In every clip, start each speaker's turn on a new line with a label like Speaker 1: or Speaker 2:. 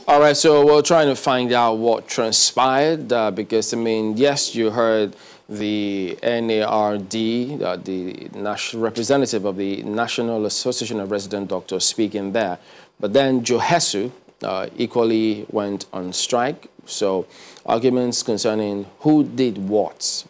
Speaker 1: All right, so we're trying to find out what transpired because, I mean, yes, you heard the NARD, the national representative of the National Association of Resident Doctors speaking there, but then Johesu equally went on strike. So arguments concerning who did what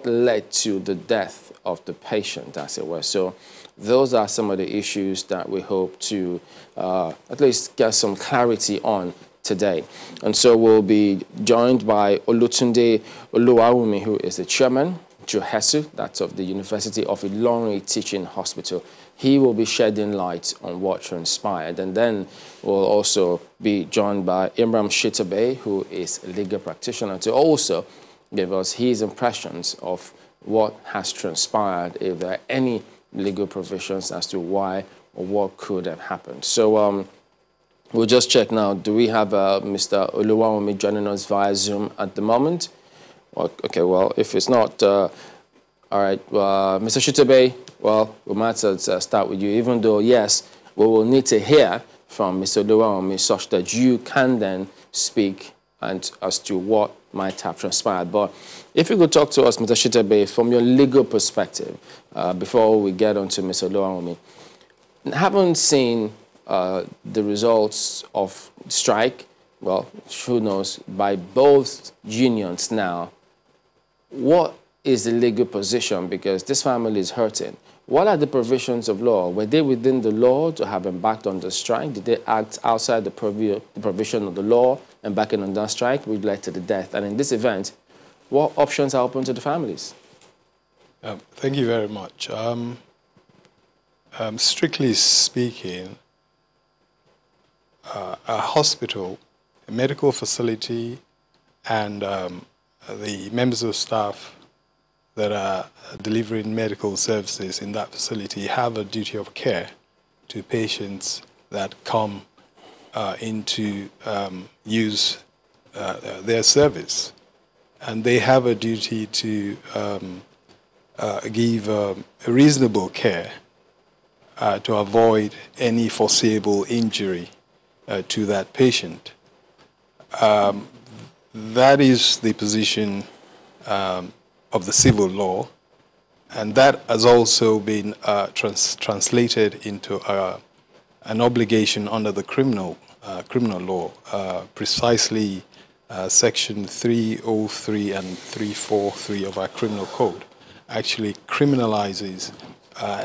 Speaker 1: led to the death of the patient, as it were. So those are some of the issues that we hope to at least get some clarity on today. And so we'll be joined by Olutunde Oluwawumi, who is the chairman, Johesu, that's of the University of Ilorin Teaching Hospital. He will be shedding light on what transpired. And then we'll also be joined by Imram Shitabe, who is a legal practitioner, to also give us his impressions of what has transpired, if there are any legal provisions as to why or what could have happened. So we'll just check now. Do we have Mr. Oluwawumi joining us via Zoom at the moment? Well, okay, well, if it's not, all right, Mr. Shitabe, well, we might start with you, even though, yes, we will need to hear from Mr. Oluwawumi such that you can then speak and as to what might have transpired. But if you could talk to us, Mr. Shitabe, from your legal perspective, before we get on to Mr. Oluwawumi, haven't seen the results of strike, well, who knows, by both unions now. What is the legal position? Because this family is hurting. What are the provisions of law? Were they within the law to have embarked on the strike? Did they act outside the provision of the law, embarking on that strike, which led to the death? And in this event, what options are open to the families?
Speaker 2: Thank you very much. Strictly speaking, a hospital, a medical facility, and the members of staff that are delivering medical services in that facility have a duty of care to patients that come into use their service. And they have a duty to give a reasonable care to avoid any foreseeable injury to that patient. That is the position of the civil law, and that has also been translated into an obligation under the criminal law, precisely Section 303 and 343 of our criminal code actually criminalizes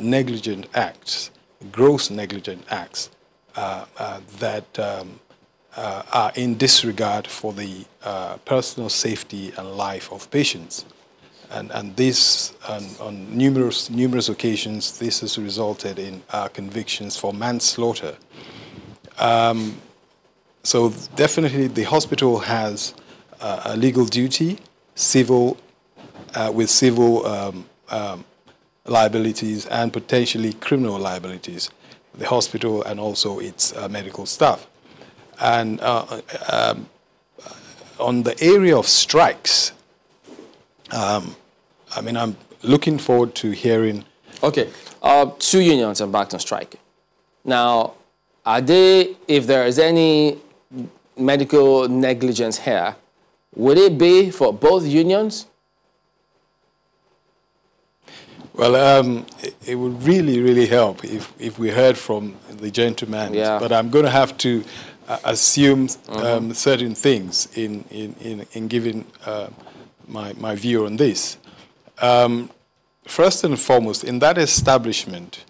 Speaker 2: negligent acts, gross negligent acts that are in disregard for the personal safety and life of patients. And this, on numerous occasions, this has resulted in convictions for manslaughter. So definitely the hospital has a legal duty, with civil liabilities and potentially criminal liabilities, the hospital and also its medical staff. And on the area of strikes, I mean, I'm looking forward to hearing.
Speaker 1: Okay, two unions embarked on strike. Now, are they, if there is any medical negligence here, would it be for both unions?
Speaker 2: Well, it would really help if we heard from the gentleman.
Speaker 1: Yeah.
Speaker 2: But I'm going to have to assume certain things in giving my view on this. First and foremost, in that establishment,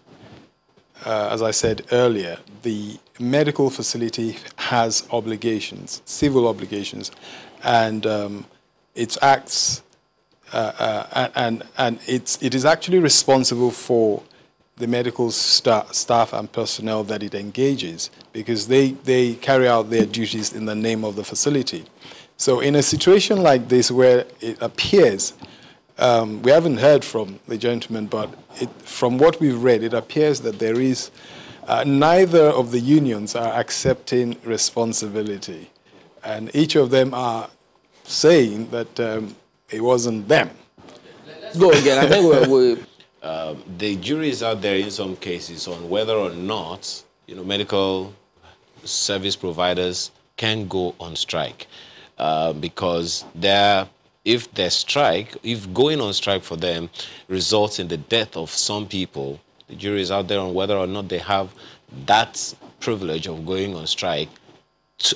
Speaker 2: as I said earlier, the medical facility has obligations, civil obligations, and it acts and it is actually responsible for the medical staff and personnel that it engages, because they carry out their duties in the name of the facility. So in a situation like this where it appears, we haven't heard from the gentleman, but from what we've read, it appears that there is, neither of the unions are accepting responsibility. And each of them are saying that it wasn't them.
Speaker 1: Let's go again. I think
Speaker 3: the jury is out there in some cases on whether or not, medical service providers can go on strike because if going on strike for them results in the death of some people, the jury is out there on whether or not they have that privilege of going on strike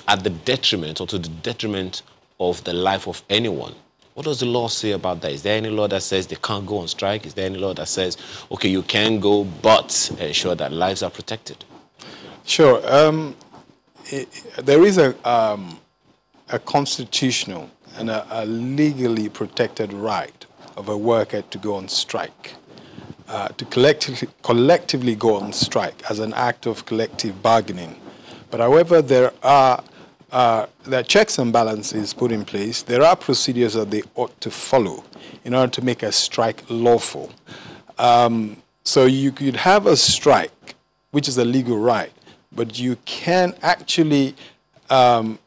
Speaker 3: at the detriment or to the detriment of the life of anyone. What does the law say about that? Is there any law that says they can't go on strike? Is there any law that says, okay, you can go, but ensure that lives are protected?
Speaker 2: Sure. There is a constitutional and a legally protected right of a worker to go on strike, to collectively go on strike as an act of collective bargaining. But however, there are checks and balances put in place. There are procedures that they ought to follow in order to make a strike lawful. So you could have a strike, which is a legal right, but you can actually go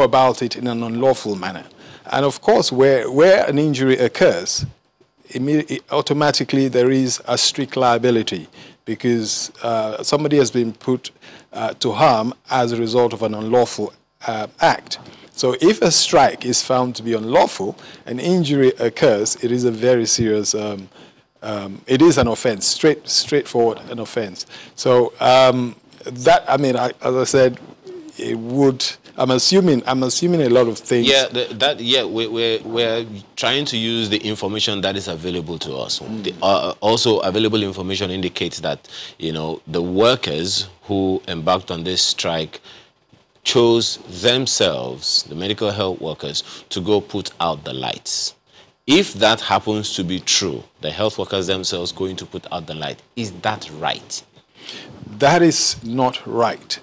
Speaker 2: about it in an unlawful manner. And of course, where an injury occurs, automatically there is a strict liability because somebody has been put to harm as a result of an unlawful act. So if a strike is found to be unlawful, an injury occurs, it is a very serious, it is an offense, straightforward an offense. So that, I mean, as I said, it would, I'm assuming a lot of things.
Speaker 3: Yeah, we're trying to use the information that is available to us. Also, available information indicates that, you know, the workers who embarked on this strike chose themselves, the medical health workers, to go put out the lights. If that happens to be true, the health workers themselves going to put out the light, is that right?
Speaker 2: That is not right,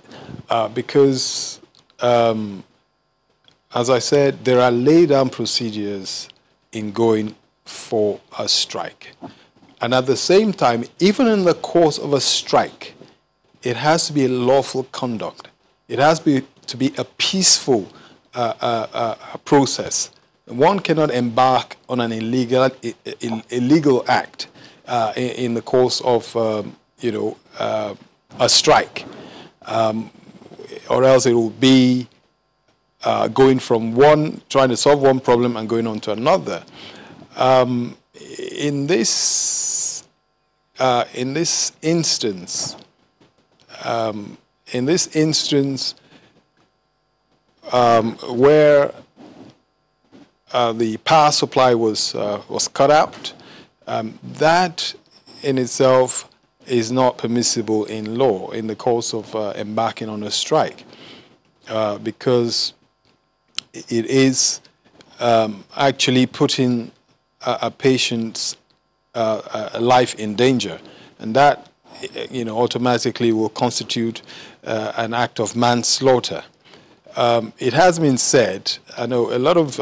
Speaker 2: because as I said, there are laid down procedures in going for a strike. And at the same time, even in the course of a strike, it has to be a lawful conduct. It has to be a peaceful process. One cannot embark on an illegal act in the course of, a strike, or else it will be going from trying to solve one problem and going on to another. In this instance, where the power supply was cut out, that in itself is not permissible in law in the course of embarking on a strike, because it is actually putting a patient's life in danger, and that automatically will constitute an act of manslaughter. It has been said, I know a lot of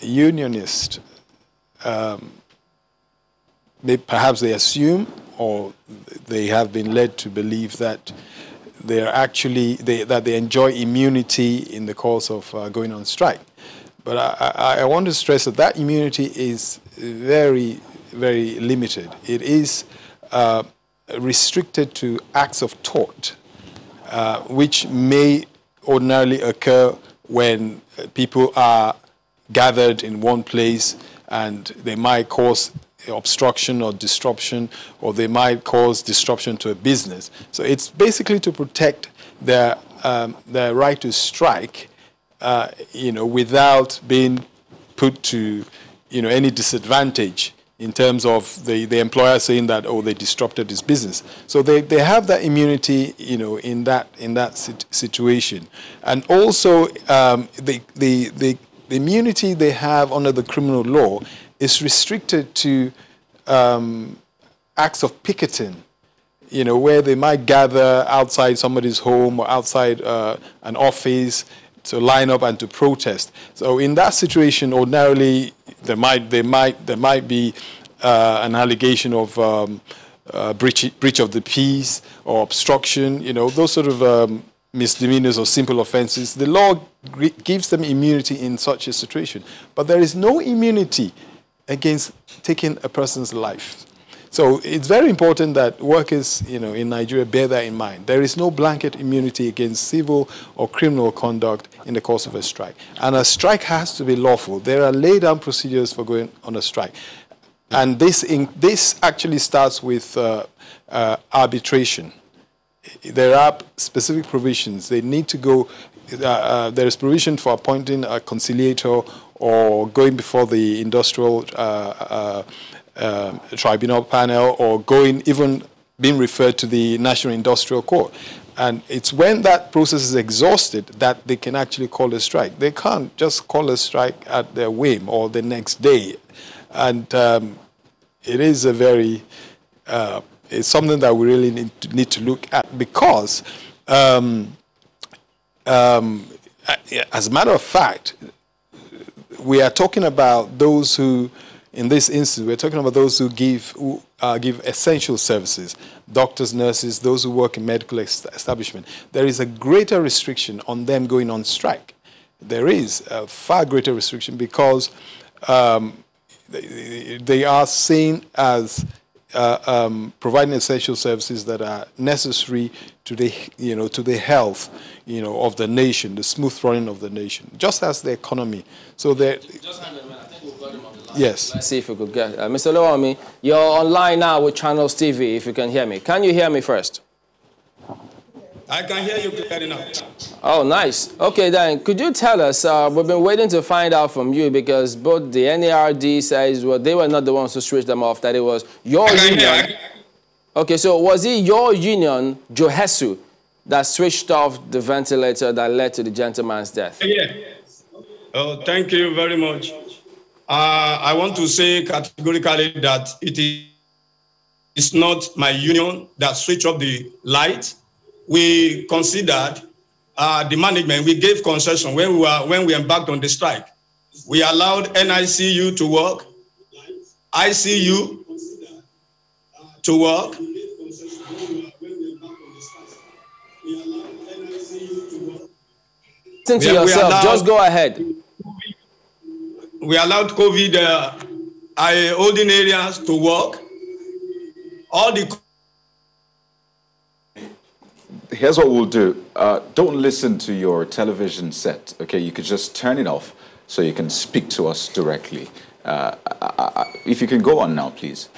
Speaker 2: unionists, perhaps they assume or they have been led to believe that they are actually that they enjoy immunity in the course of going on strike. But I want to stress that immunity is very, very limited. It is restricted to acts of tort, which may ordinarily occur when people are gathered in one place and they might cause obstruction or disruption, or they might cause disruption to a business. So it's basically to protect their right to strike, without being put to, any disadvantage in terms of the employer saying that, oh, they disrupted his business. So they have that immunity, in that situation. And also the immunity they have under the criminal law is restricted to acts of picketing, where they might gather outside somebody's home or outside an office to line up and to protest. So in that situation, ordinarily, there might be an allegation of breach of the peace or obstruction, those sort of misdemeanors or simple offenses. The law gives them immunity in such a situation. But there is no immunity against taking a person's life. So it's very important that workers, in Nigeria bear that in mind. There is no blanket immunity against civil or criminal conduct in the course of a strike. And a strike has to be lawful. There are laid down procedures for going on a strike. And this actually starts with arbitration. There are specific provisions. They need to go, there is provision for appointing a conciliator or going before the industrial tribunal panel, or even being referred to the National Industrial Court. And it's when that process is exhausted that they can actually call a strike. They can't just call a strike at their whim or the next day. And it is a very, it's something that we really need to look at, because as a matter of fact, we are talking about those who, in this instance, we're talking about those who give essential services, doctors, nurses, those who work in medical establishment. There is a greater restriction on them going on strike. There is a far greater restriction, because they are seen as providing essential services that are necessary to the, to the health, of the nation, the smooth running of the nation, just as the economy. So that. Just hang on a minute. I think we've got him on the line. Yes. Let's
Speaker 1: see if we could get Mr. Oluwami. You're online now with Channels TV. If you can hear me, can you hear me first?
Speaker 4: I can hear you clearly now.
Speaker 1: Oh, nice. Okay, then, could you tell us, we've been waiting to find out from you, because both the NARD says, well, they were not the ones who switched them off, that it was your union. Okay, so was it your union, Johesu, that switched off the ventilator that led to the gentleman's death?
Speaker 4: Yeah. Oh, thank you very much. I want to say categorically that it is not my union that switched off the light. We considered the management. We gave concession when we embarked on the strike. We allowed NICU to work, ICU to work.
Speaker 1: Listen to yourself. Just go ahead.
Speaker 4: We allowed COVID holding areas to work. All the.
Speaker 5: Here's what we'll do. Don't listen to your television set, okay? You could just turn it off so you can speak to us directly. If you can go on now, please.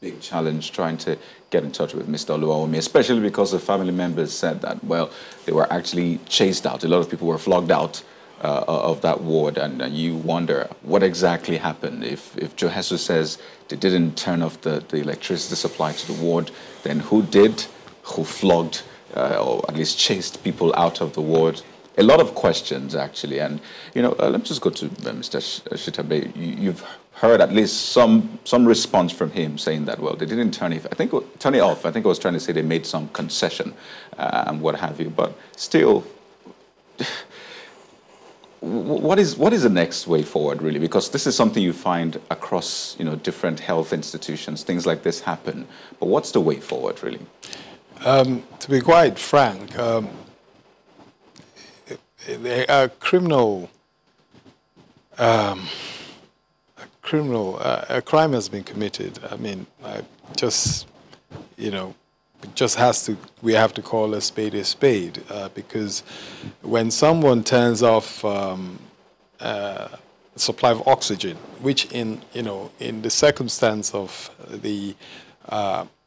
Speaker 5: Big challenge trying to get in touch with Mr. Oluwami, especially because the family members said that, well, they were actually chased out. A lot of people were flogged out of that ward, and you wonder what exactly happened. If Johesu says they didn't turn off the electricity supply to the ward, then who did? Who flogged or at least chased people out of the ward? A lot of questions, actually. And, let me just go to Mr. Shitabe. You've heard at least some response from him saying that, well, they didn't turn it off. I think I was trying to say they made some concession and what have you. But still, what is the next way forward, really? Because this is something you find across, different health institutions. Things like this happen. But what's the way forward, really?
Speaker 2: To be quite frank, a crime has been committed. I mean, we have to call a spade, because when someone turns off supply of oxygen, which in the circumstance of the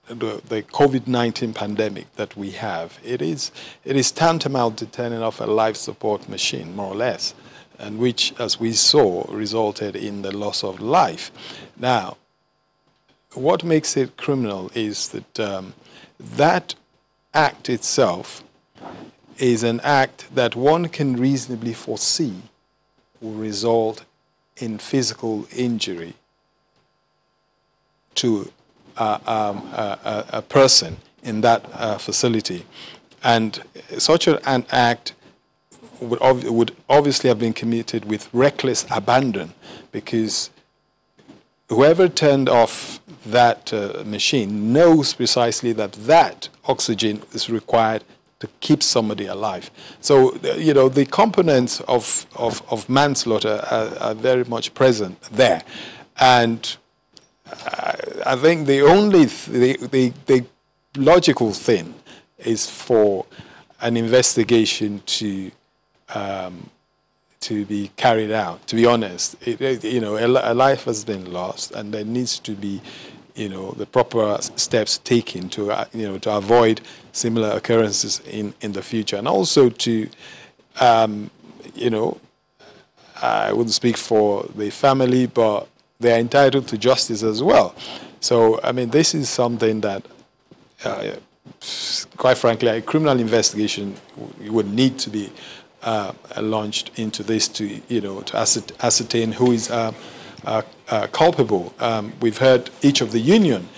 Speaker 2: COVID-19 pandemic that we have, it is tantamount to turning off a life support machine, more or less, and which, as we saw, resulted in the loss of life. Now, what makes it criminal is that that act itself is an act that one can reasonably foresee will result in physical injury to a person in that facility. And such an act would obviously have been committed with reckless abandon, because whoever turned off that machine knows precisely that that oxygen is required to keep somebody alive. So, the components of manslaughter are very much present there. And I think the only the logical thing is for an investigation to be carried out. To be honest, you know, a life has been lost, and there needs to be, you know, the proper steps taken to you know, to avoid similar occurrences in the future, and also to you know, I wouldn't speak for the family, but they're entitled to justice as well. So, I mean, this is something that, quite frankly, a criminal investigation would need to be launched into this to, you know, to ascertain who is culpable. We've heard each of the union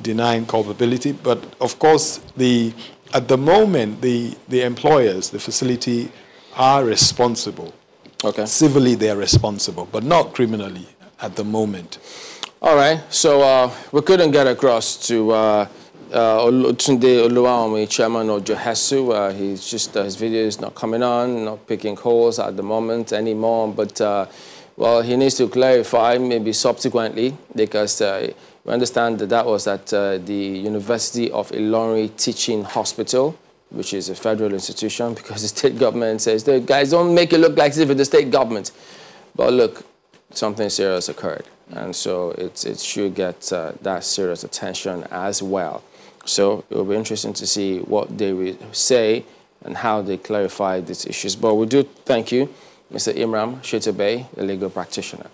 Speaker 2: denying culpability, but of course, at the moment, the employers, the facility, are responsible.
Speaker 1: Okay.
Speaker 2: Civilly, they are responsible, but not criminally at the moment.
Speaker 1: All right. So we couldn't get across to Tunde Oluwawumi, chairman of Johesu. He's just his video is not coming on, not picking calls at the moment anymore. But well, he needs to clarify maybe subsequently, because we understand that was at the University of Ilorin Teaching Hospital, which is a federal institution, because the state government says, guys, don't make it look like if it's the state government. But look, something serious occurred. And so it should get that serious attention as well. So it will be interesting to see what they will say and how they clarify these issues. But we do thank you, Mr. Imran Shetabe, a legal practitioner.